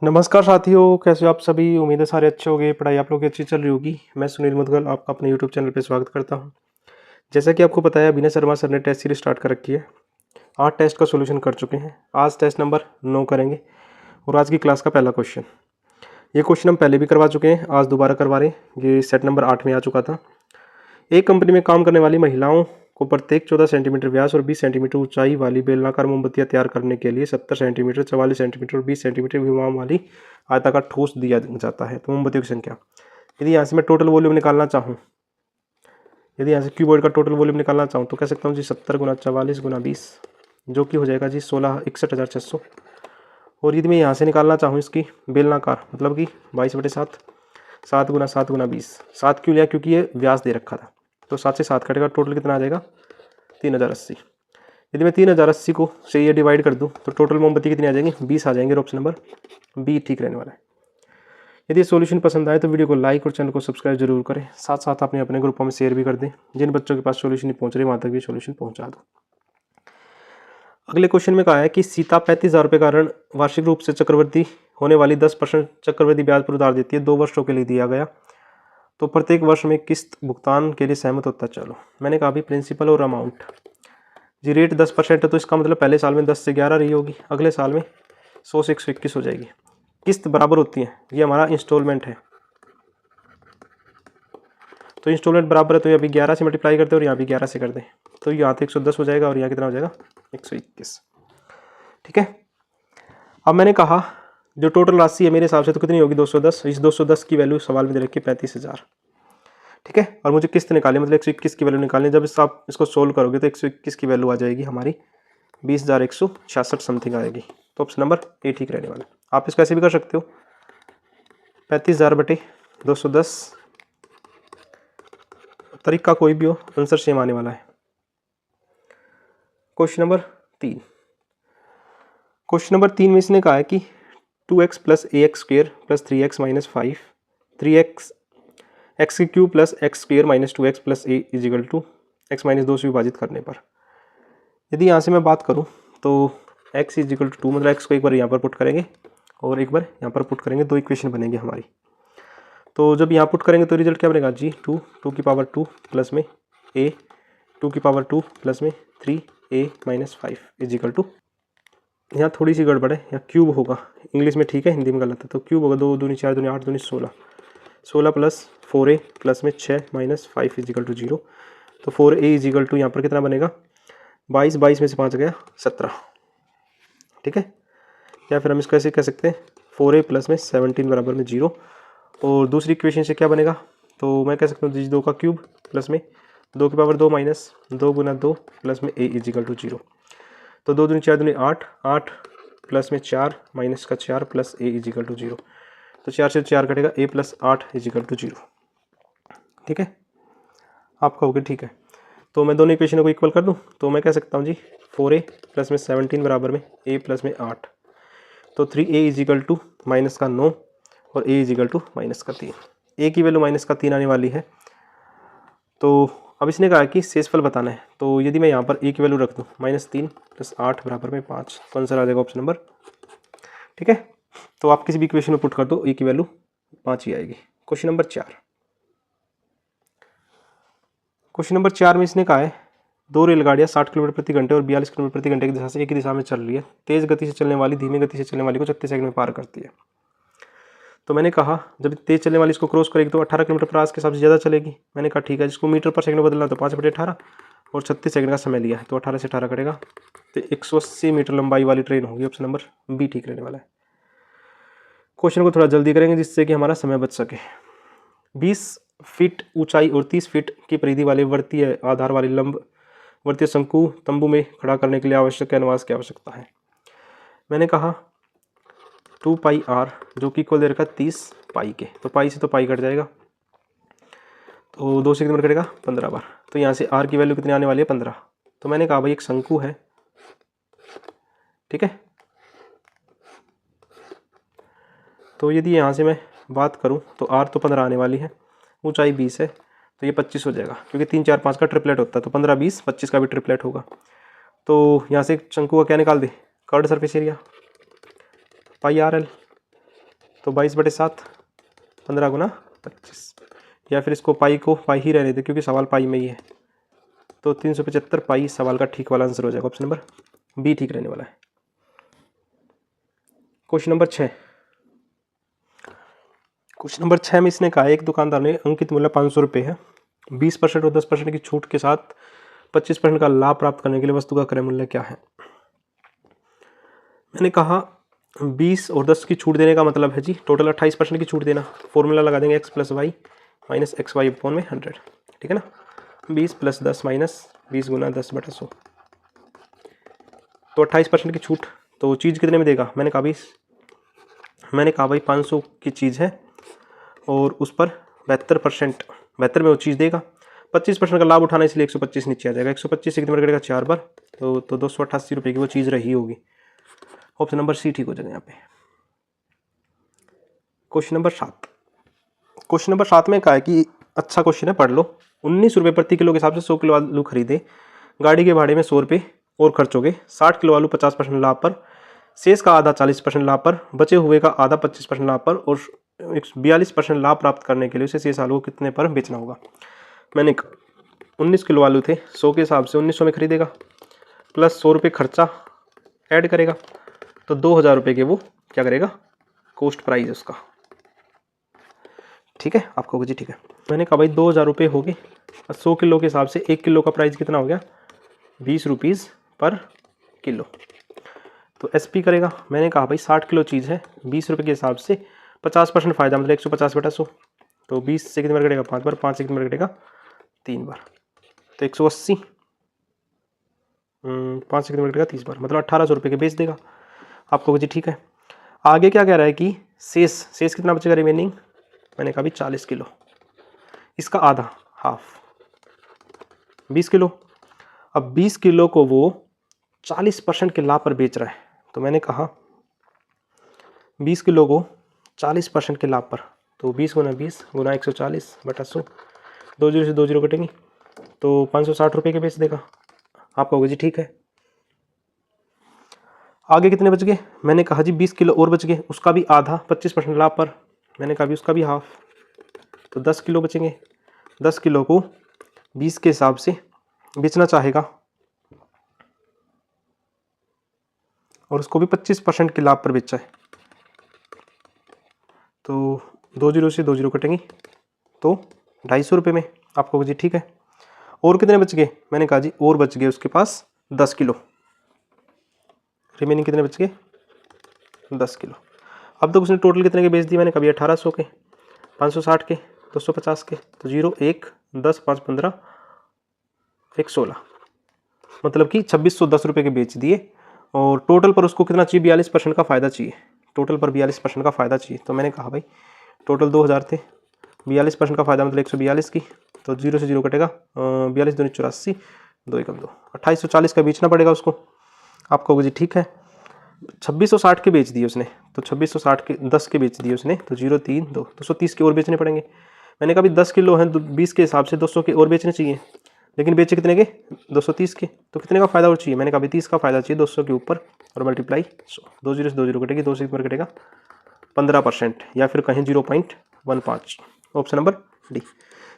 नमस्कार साथियों, कैसे हो आप सभी। उम्मीद है सारे अच्छे होंगे, पढ़ाई आप लोग की अच्छी चल रही होगी। मैं सुनील मुदगल आपका अपने यूट्यूब चैनल पे स्वागत करता हूं। जैसा कि आपको पता है, विनय शर्मा सर ने टेस्ट सीरीज स्टार्ट कर रखी है। 8 टेस्ट का सॉल्यूशन कर चुके हैं। आज टेस्ट नंबर 9 करेंगे और आज की क्लास का पहला क्वेश्चन। ये क्वेश्चन हम पहले भी करवा चुके हैं, आज दोबारा करवा रहे हैं। ये सेट नंबर 8 में आ चुका था। एक कंपनी में काम करने वाली महिलाओं को प्रत्येक 14 सेंटीमीटर व्यास और 20 सेंटीमीटर ऊंचाई वाली बेलनाकार मोमबत्तियां तैयार करने के लिए 70 सेंटीमीटर, 44 सेंटीमीटर और 20 सेंटीमीटर विमाम वाली आयताकार ठोस दिया जाता है। तो मोमबत्तियों की संख्या, यदि यहाँ से मैं टोटल वॉल्यूम निकालना चाहूँ, यदि यहाँ से क्यूबॉइड का टोटल वॉल्यूम निकालना चाहूँ तो कह सकता हूँ जी 70 गुना 44 गुना 20, जो कि हो जाएगा जी 61,600। और यदि मैं यहाँ से निकालना चाहूँ इसकी बेलनाकार, मतलब कि 22/7, 7 गुना 7 गुना 20। 7 क्यों लिया? क्योंकि ये व्यास दे रखा था। तो 7 से 7 कटेगा, टोटल कितना आ जाएगा? 3080। यदि मैं 3080 को से ये डिवाइड कर दूं तो टोटल मोमबत्ती कितनी आ जाएंगी? 20 आ जाएंगे। ऑप्शन नंबर बी ठीक रहने वाला है। यदि सॉल्यूशन पसंद आए तो वीडियो को लाइक और चैनल को सब्सक्राइब जरूर करें। साथ साथ अपने ग्रुपों में शेयर भी कर दें। जिन बच्चों के पास सॉल्यूशन नहीं पहुंच रहे वहां तक भी सॉल्यूशन पहुंचा दो। अगले क्वेश्चन में कहा है कि सीता 35,000 रुपये का ऋण वार्षिक रूप से चक्रवृद्धि होने वाली 10% चक्रवृद्धि ब्याज पर उधार देती है, 2 वर्षों के लिए दिया गया। तो प्रत्येक वर्ष में किस्त भुगतान के लिए सहमत होता। चलो, मैंने कहा भी प्रिंसिपल और अमाउंट जी। रेट 10% है तो इसका मतलब पहले साल में 10 से 11 रही होगी, अगले साल में 100 से 121 हो जाएगी। किस्त बराबर होती है, ये हमारा इंस्टॉलमेंट है। तो इंस्टॉलमेंट बराबर है तो ये अभी 11 से मल्टीप्लाई करते हैं और यहाँ भी 11 से कर दें तो यहाँ तो 110 हो जाएगा और यहाँ कितना हो जाएगा? 121। ठीक है। अब मैंने कहा जो टोटल राशि है मेरे हिसाब से तो कितनी होगी? 210। इस 210 की वैल्यू सवाल में दे रखी है 35,000। ठीक है। और मुझे किस्त निकाली, मतलब 121 की वैल्यू निकालनी। जब आप इसको सोल्व करोगे तो 121 की वैल्यू आ जाएगी हमारी 20,166 समथिंग आएगी। तो ऑप्शन नंबर ए ठीक रहने वाला। आप इसको ऐसे भी कर सकते हो, 35,000 बटे 210। तरीका कोई भी हो, आंसर सेम आने वाला है। Question number 3। क्वेश्चन नंबर 3 में इसने कहा है कि 2x plus ax square plus 3x minus 5, 3x x की cube plus x square minus 2x plus a is equal to x minus 2 से विभाजित करने पर। यदि यहाँ से मैं बात करूँ तो x इज इक्वल टू 2, मतलब x को एक बार यहाँ पर पुट करेंगे और एक बार यहाँ पर पुट करेंगे, 2 इक्वेशन बनेंगे हमारी। तो जब यहाँ पुट करेंगे तो रिजल्ट क्या बनेगा जी? 2 की पावर 2 प्लस में a 2 की पावर 2 प्लस में 3a minus 5 is equal to, यहाँ थोड़ी सी गड़बड़ है, यहाँ क्यूब होगा। इंग्लिश में ठीक है, हिंदी में गलत है। तो क्यूब होगा 2 दूनी 4 दूनी 8 दूनी 16, 16 प्लस 4a प्लस में 6 माइनस 5 इज इक्वल टू 0। तो 4a इज इक्वल टू यहाँ पर कितना बनेगा? 22, 22 में से 5 गया 17। ठीक है। या फिर हम इसको ऐसे कह सकते हैं 4a प्लस में 17 बराबर में 0। और दूसरी इक्वेशन से क्या बनेगा? तो मैं कह सकता हूँ 2 का क्यूब प्लस में 2 की पावर 2 माइनस 2 गुना 2 प्लस में a इज इक्वल टू 0। तो 2 दूनी 4 दूनी 8, 8 प्लस में 4 माइनस का 4 plus a is equal to 0। तो 4 से 4 कटेगा, a plus 8 is equal to 0। ठीक है। आप कहोगे ठीक है, तो मैं दोनों इक्वेशनों को इक्वल कर दूं तो मैं कह सकता हूं जी 4a प्लस में 17 बराबर में a प्लस में 8। तो 3a is equal to minus का 9 और a is equal to minus का 3। a की वैल्यू माइनस का 3 आने वाली है। तो अब इसने कहा कि शेषफल बताना है। तो यदि मैं यहाँ पर a की वैल्यू रख दूँ -3 प्लस 8 बराबर में 5, तो आंसर आ जाएगा ऑप्शन नंबर। ठीक है। तो आप किसी भी इक्वेशन में पुट कर दो, a की वैल्यू 5 ही आएगी। Question number 4। क्वेश्चन नंबर 4 में इसने कहा है 2 रेलगाड़ियाँ 60 किलोमीटर प्रति घंटे और 42 किलोमीटर प्रति घंटे की दिशा से एक ही दिशा में चल रही है। तेज गति से चलने वाली धीमी गति से चलने वाली को 36 सेकंड में पार करती है। तो मैंने कहा जब तेज चलने वाली इसको क्रॉस करेगी तो 18 किलोमीटर पर आवर्स के हिसाब से ज़्यादा चलेगी। मैंने कहा ठीक है, जिसको मीटर पर सेकंड में बदलना तो 5/18 और 36 सेकंड का समय लिया है, तो 18 से 18 कटेगा तो 180 मीटर लंबाई वाली ट्रेन होगी। ऑप्शन नंबर बी ठीक रहने वाला है। क्वेश्चन को थोड़ा जल्दी करेंगे जिससे कि हमारा समय बच सके। 20 फीट ऊंचाई और 30 फीट की परिधि वाले वर्तीय आधार वाली लंब वर्तीय शंकु तंबू में खड़ा करने के लिए आवश्यक कैनवास की आवश्यकता है। मैंने कहा 2 पाई आर जो कि इक्वल दे रखा है 30 पाई के, तो पाई से तो पाई कट जाएगा, तो 2 से कितने कटेगा? 15 बार। तो यहाँ से आर की वैल्यू कितनी आने वाली है? 15। तो मैंने कहा भाई एक शंकु है, ठीक है। तो यदि यहाँ से मैं बात करूँ तो आर तो 15 आने वाली है, ऊंचाई 20 है, तो ये 25 हो जाएगा क्योंकि 3 4 5 का ट्रिपलेट होता है। तो 15 20 25 का भी ट्रिपलेट होगा। तो यहाँ से शंकु का क्या निकाल दे? Curved surface area pi r l. तो 22/7, 15 गुना 25, या फिर इसको पाई को पाई ही रहने दे क्योंकि सवाल पाई में ही है। तो 375 पाई सवाल का ठीक वाला आंसर हो जाएगा, ऑप्शन नंबर बी ठीक रहने वाला है। क्वेश्चन नंबर 6, क्वेश्चन नंबर 6 में इसने कहा एक दुकानदार ने अंकित मूल्य 500 रुपये है, 20% और 10% की छूट के साथ 25% का लाभ प्राप्त करने के लिए वस्तु का क्रय मूल्य क्या है। मैंने कहा 20 और 10 की छूट देने का मतलब है जी टोटल 28% की छूट देना। फॉर्मूला लगा देंगे x + y minus XY upon में 100, ठीक है ना। 20 + 10 माइनस 20 गुना 10/100, तो 28% की छूट। तो चीज़ कितने में देगा, मैंने कहा भाई 500 की चीज़ है और उस पर 72% में वो चीज़ देगा। 25% का लाभ उठाना इसलिए 125 नीचे आ जाएगा। 125 से कितने कटेगा 4 बार, तो 288 रुपये की वो चीज़ रही होगी। ऑप्शन नंबर सी ठीक हो जाएगा यहाँ पे। क्वेश्चन नंबर 7, क्वेश्चन नंबर 7 में कहा है कि अच्छा क्वेश्चन है, पढ़ लो। 19 रुपये प्रति किलो के हिसाब से 100 किलो आलू खरीदे, गाड़ी के भाड़े में 100 रुपये और खर्च हो गए। 60 किलो आलू 50% लाभ पर, शेष का आधा 40% लाभ पर, बचे हुए का आधा 25% लाभ पर और 42% लाभ प्राप्त करने के लिए उसे शेष आलू को कितने पर बेचना होगा। मैंने 19 किलो आलू थे, 100 के हिसाब से 1900 में खरीदेगा, प्लस 100 रुपये खर्चा ऐड करेगा, तो 2000 रुपये के वो क्या करेगा, कॉस्ट प्राइस उसका, ठीक है। आपको जी ठीक है। मैंने कहा भाई 2000 रुपये हो गए, 100 किलो के हिसाब से 1 किलो का प्राइस कितना हो गया, 20 रुपीज़ पर किलो। तो SP करेगा। मैंने कहा भाई 60 किलो चीज़ है, 20 रुपये के हिसाब से 50% फ़ायदा मतलब 150/100, तो 20 से कितने बार कटेगा 5 बार, 5 से कितने बार कटेगा 3 बार, तो 180, 5 से कितने बार कटेगा 30 बार, मतलब 1800 रुपये के बेच देगा। आपको जी ठीक है। आगे क्या कह रहा है कि शेष कितना बचेगा रिमेनिंग, मैंने कहा भी 40 किलो, इसका आधा हाफ 20 किलो। अब 20 किलो को वो 40% के लाभ पर बेच रहा है, तो मैंने कहा 20 किलो को 40% के लाभ पर, तो 20 गुना 20 गुना 140/100, 2 जीरो से 2 जीरो कटेंगी, तो 560 रुपये के बेच देगा। आपका होगा जी ठीक है। आगे कितने बच गए, मैंने कहा जी 20 किलो और बच गए, उसका भी आधा 25% लाभ पर, मैंने कहा भी उसका भी हाफ, तो 10 किलो बचेंगे। 10 किलो को 20 के हिसाब से बेचना चाहेगा और उसको भी 25% के लाभ पर बेचा है, तो 2 जीरो से 2 जीरो कटेंगी, तो 250 रुपये में। आपको जी ठीक है। और कितने बच गए, मैंने कहा जी और बच गए उसके पास 10 किलो, रिमेनिंग कितने बच गए 10 किलो। अब तक उसने टोटल कितने के बेच दिए, मैंने कभी 1800 के, 560 के, 250 के, तो 0 1 10 5 15 1 16, मतलब कि 2610 रुपये के बेच दिए। और टोटल पर उसको कितना चाहिए, 42% का फ़ायदा चाहिए, टोटल पर 42% का फ़ायदा चाहिए। तो मैंने कहा भाई टोटल 2000 थे, 42% का फ़ायदा मतलब 142 की, तो 0 से 0 कटेगा, 42 दूनी 84, 2 एकम 2, 2840 का बेचना पड़ेगा उसको। आपको जी ठीक है। 2660 के बेच दिए उसने, तो 2660 के 10 के बेच दिए उसने, तो 0 3 2 230 के और बेचने पड़ेंगे। मैंने कहा भी 10 किलो हैं, 20 के हिसाब से 200 के और बेचने चाहिए, लेकिन बेचे कितने के 230 के, तो कितने का फ़ायदा और चाहिए, मैंने कहा भी 30 का फ़ायदा चाहिए 200 के ऊपर और मल्टीप्लाई 100, 2 जीरो से 2 जीरो कटेगी, 2 से कितना कटेगा 15%, या फिर कहें 0.15। Option number D.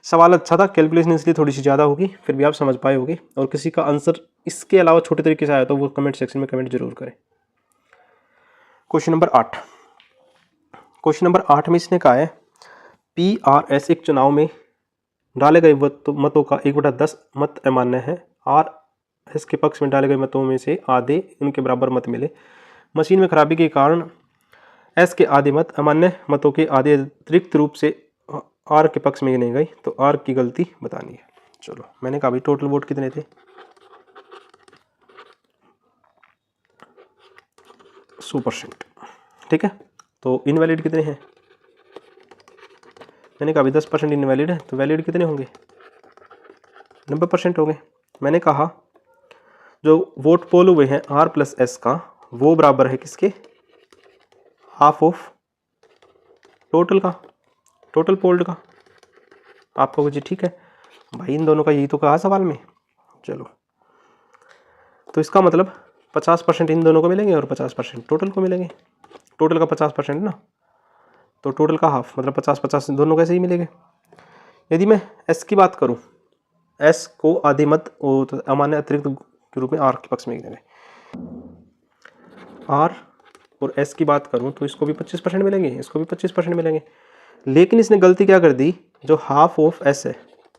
सवाल अच्छा था, कैलकुलेशन इसलिए थोड़ी सी ज़्यादा होगी, फिर भी आप समझ पाए होगे। और किसी का आंसर इसके अलावा छोटे तरीके से आया तो वो कमेंट सेक्शन में कमेंट जरूर करें। क्वेश्चन नंबर 8, क्वेश्चन नंबर 8 में इसने कहा है PRS एक चुनाव में डाले गए मतों का 1/10 मत अमान्य है, RS के पक्ष में डाले गए मतों में से आधे उनके बराबर मत मिले। मशीन में खराबी के कारण S के आधे मत अमान्य मतों के आधे अतिरिक्त रूप से R के पक्ष में गिने गए, तो R की गलती बतानी है। चलो, मैंने कहा भाई टोटल वोट कितने थे 100%, ठीक है। तो इनवैलिड कितने हैं, मैंने कहा भाई 10% इनवैलिड है, तो वैलिड कितने होंगे 90% हो गए। मैंने कहा जो वोट पोल हुए हैं R + S का, वो बराबर है किसके, हाफ ऑफ टोटल का, टोटल पोल्ड का। आपको जी ठीक है भाई, इन दोनों का यही तो कहा सवाल में। चलो, तो इसका मतलब 50% इन दोनों को मिलेंगे और 50% टोटल को मिलेंगे, टोटल का 50% ना, तो टोटल का हाफ मतलब 50-50 दोनों कैसे ही मिलेंगे। यदि मैं एस की बात करूं, एस को आधे मत और अमान्य अतिरिक्त के रूप में आर के पक्ष में देंगे। आर और एस की बात करूं तो इसको भी 25% मिलेंगे, इसको भी 25% मिलेंगे। लेकिन इसने गलती क्या कर दी, जो हाफ ऑफ एस है,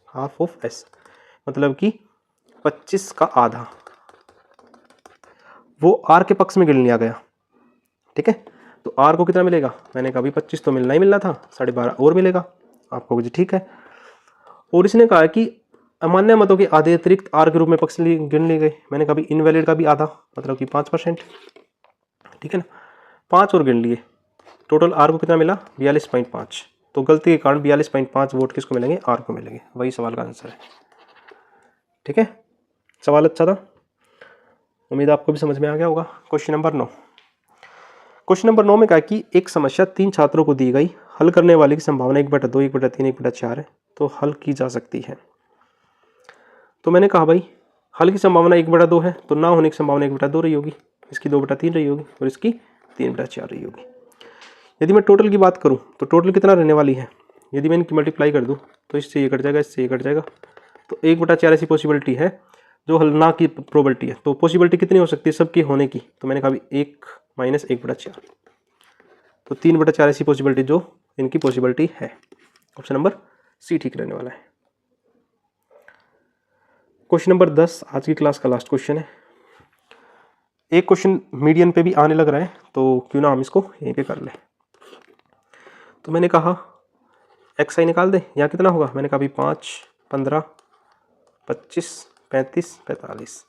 हाफ ऑफ एस मतलब कि 25 का आधा वो आर के पक्ष में गिन लिया गया। ठीक है, तो आर को कितना मिलेगा, मैंने कहा 25 तो मिलना ही मिलना था, 12.5 और मिलेगा आपको जी। ठीक है, और इसने कहा कि अमान्य मतों के आधे अतिरिक्त आर के रूप में पक्ष गिन लिए गए। मैंने कहा इनवैलिड का भी आधा मतलब कि 5%। ठीक है ना, 5 और गिन लिए, टोटल आर को कितना मिला 42.5। तो गलती के कारण 42.5 वोट किसको मिलेंगे, आर को मिलेंगे। वही सवाल का आंसर है। ठीक है, सवाल अच्छा था, उम्मीद आपको भी समझ में आ गया होगा। Question number 9। क्वेश्चन नंबर 9 में कहा कि एक समस्या 3 छात्रों को दी गई, हल करने वाले की संभावना 1/2, 1/3, 1/4 है, तो हल की जा सकती है। तो मैंने कहा भाई हल की संभावना 1/2 है, तो ना होने की संभावना 1/2 रही होगी, इसकी 2/3 रही होगी और इसकी 3/4 रही होगी। यदि मैं टोटल की बात करूं तो टोटल कितना रहने वाली है, यदि मैं इनकी मल्टीप्लाई कर दूं तो इससे ये कट जाएगा, इससे ये कट जाएगा, तो 1/4 ऐसी पॉसिबिलिटी है जो हल ना की प्रोबेबिलिटी है। तो पॉसिबिलिटी कितनी हो सकती है सबकी होने की, तो मैंने कहा 1 - 1/4, तो 3/4 ऐसी पॉसिबिलिटी जो इनकी पॉसिबिलिटी है। ऑप्शन नंबर सी ठीक रहने वाला है। क्वेश्चन नंबर 10 आज की क्लास का लास्ट क्वेश्चन है। एक क्वेश्चन मीडियन पे भी आने लग रहा है, तो क्यों ना हम इसको यहीं पे कर लें। तो मैंने कहा एक्स आई निकाल दे, यहाँ कितना होगा, मैंने कहा 5, 15, 25, 35, 45।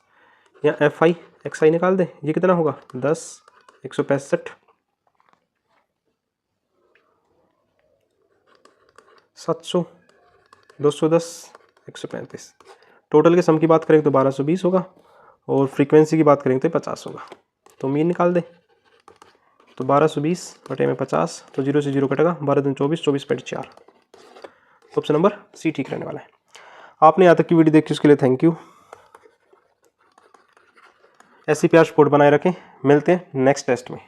यहाँ एफ आई एक्स आई निकाल दे, ये कितना होगा 10, 165, 700, 210, 135। टोटल के सम की बात करें तो 1220 होगा और फ्रीक्वेंसी की बात करें तो 50 होगा। तो मीन निकाल दे, तो 1220 बटे में 50, तो 0 से 0 कटेगा, 12 दूनी 24, 24.4। ऑप्शन नंबर सी ठीक रहने वाला है। आपने यहाँ तक की वीडियो देखी उसके लिए थैंक यू। ऐसी प्यार सपोर्ट बनाए रखें, मिलते हैं नेक्स्ट टेस्ट में।